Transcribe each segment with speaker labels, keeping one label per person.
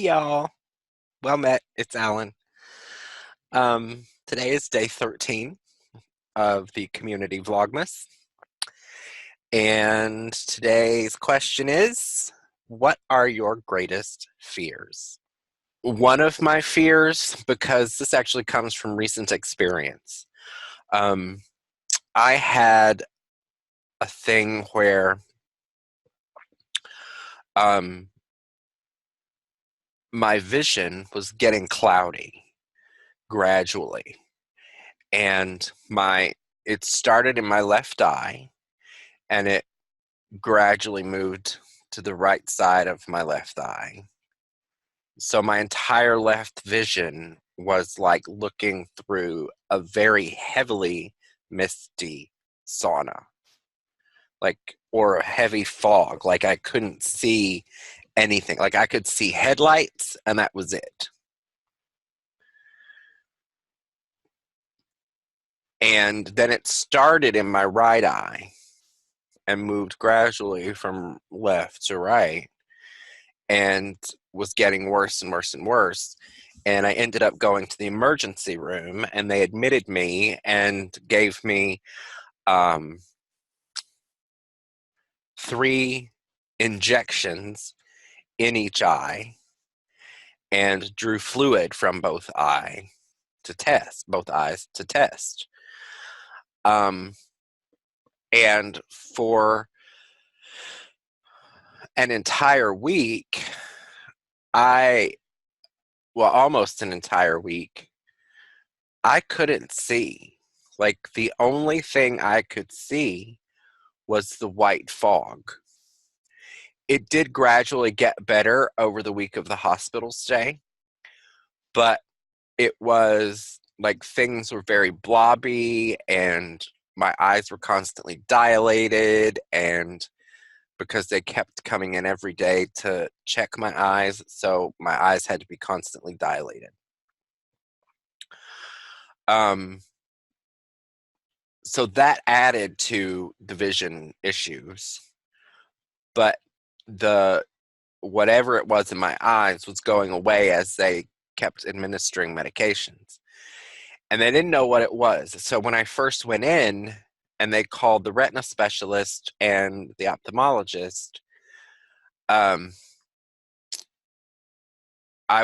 Speaker 1: y'all. Well met. It's Alan. Today is day 13 of the community Vlogmas. And today's question is, what are your greatest fears? One of my fears, because this actually comes from recent experience, um, I had a thing where um, my vision was getting cloudy gradually. And it started in my left eye, and it gradually moved to the right side of my left eye. So my entire left vision was like looking through a very heavily misty sauna, or a heavy fog. Like I couldn't see anything. Like I could see headlights, and that was it. And then it started in my right eye and moved gradually from left to right and was getting worse and worse and worse. And I ended up going to the emergency room, and they admitted me and gave me 3 injections in each eye and drew fluid from both eyes to test. And for an entire week, almost an entire week, I couldn't see. Like the only thing I could see was the white fog. It did gradually get better over the week of the hospital stay, but it was like things were very blobby and my eyes were constantly dilated, and because they kept coming in every day to check my eyes, so my eyes had to be constantly dilated. So that added to the vision issues, but whatever it was in my eyes was going away as they kept administering medications. And they didn't know what it was. So when I first went in and they called the retina specialist and the ophthalmologist, I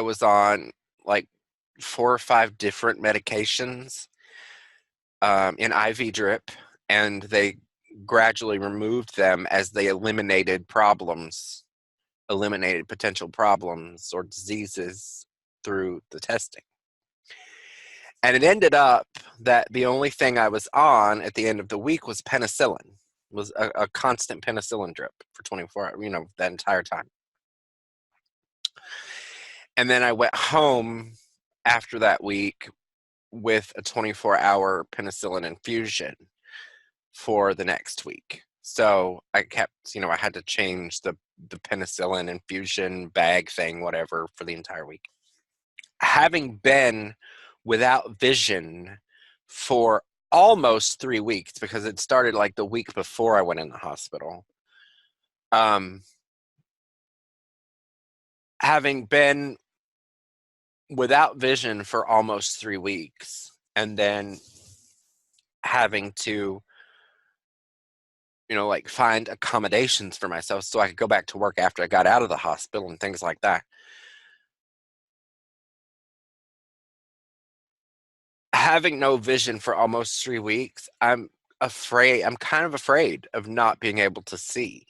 Speaker 1: was on like 4 or 5 different medications in IV drip, and they gradually removed them as they eliminated potential problems or diseases through the testing. And it ended up that the only thing I was on at the end of the week was penicillin, was a constant penicillin drip for 24 hours, that entire time. And then I went home after that week with a 24-hour penicillin infusion for the next week. So I kept, I had to change the penicillin infusion bag thing, whatever, for the entire week. Having been without vision for almost 3 weeks, because it started like the week before I went in the hospital. Having been without vision for almost 3 weeks, and then having to, like find accommodations for myself so I could go back to work after I got out of the hospital and things like that. Having no vision for almost 3 weeks, I'm kind of afraid of not being able to see.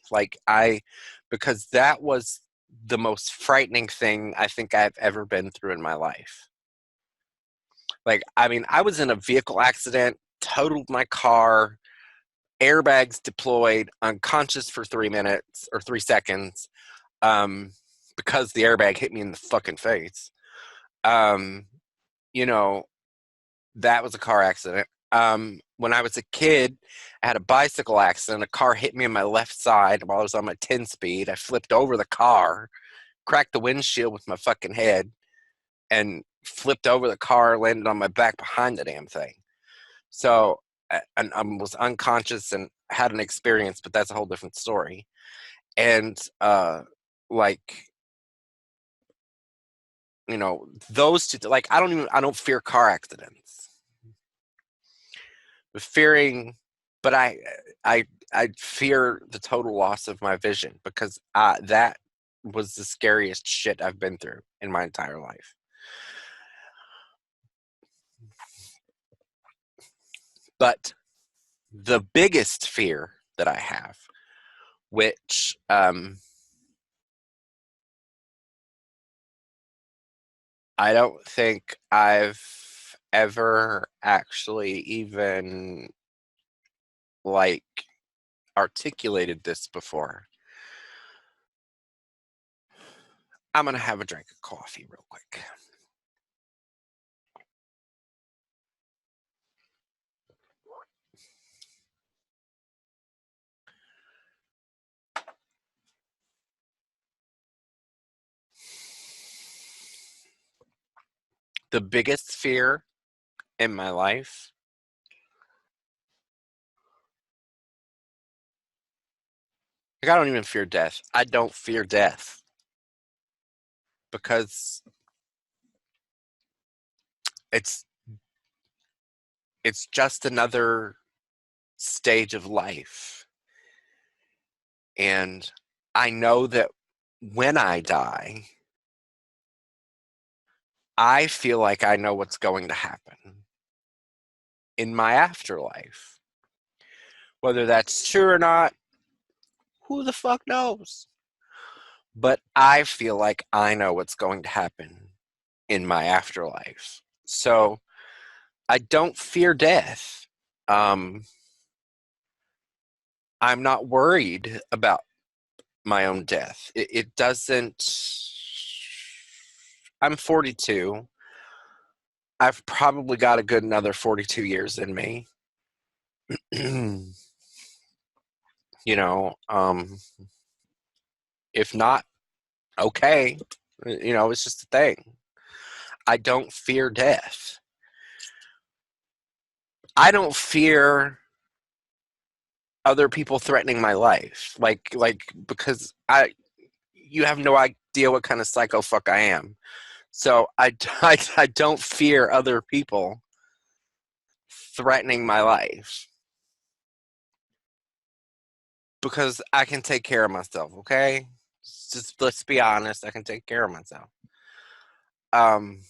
Speaker 1: Because that was the most frightening thing I think I've ever been through in my life. I was in a vehicle accident, totaled my car, airbags deployed, unconscious for 3 minutes or 3 seconds, because the airbag hit me in the fucking face. That was a car accident. When I was a kid, I had a bicycle accident. A car hit me in my left side while I was on my 10-speed. I flipped over the car, cracked the windshield with my fucking head, and flipped over the car, landed on my back behind the damn thing. So I was unconscious and had an experience, but that's a whole different story. And You know, those two, like, I don't fear car accidents. But but I, I fear the total loss of my vision because that was the scariest shit I've been through in my entire life. But the biggest fear that I have, which I don't think I've ever actually even like articulated this before. I'm gonna have a drink of coffee real quick. The biggest fear in my life, like, I don't even fear death. I don't fear death because it's it's just another stage of life. And I know that when I die, I feel like I know what's going to happen in my afterlife. Whether that's true or not, who the fuck knows? But I feel like I know what's going to happen in my afterlife. So I don't fear death. Um, I'm not worried about my own death. It doesn't. I'm 42. I've probably got a good another 42 years in me. You know, if not, okay. You know, it's just a thing. I don't fear death. I don't fear other people threatening my life. Like because you have no idea what kind of psycho fuck I am. So I don't fear other people threatening my life because I can take care of myself, okay? Just let's be honest, I can take care of myself. Um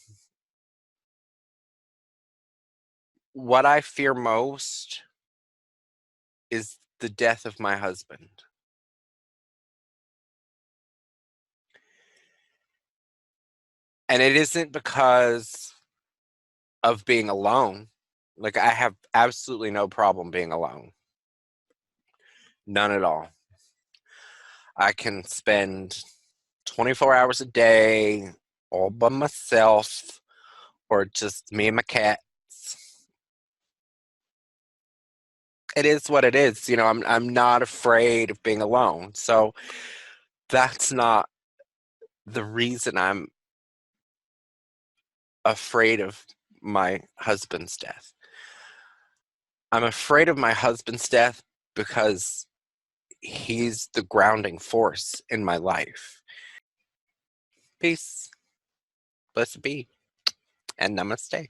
Speaker 1: what I fear most is the death of my husband. And it isn't because of being alone. Like, I have absolutely no problem being alone. None at all. I can spend 24 hours a day all by myself or just me and my cats. It is what it is. You know, I'm not afraid of being alone. So that's not the reason I'm afraid of my husband's death. I'm afraid of my husband's death because he's the grounding force in my life. Peace. Blessed be. And namaste.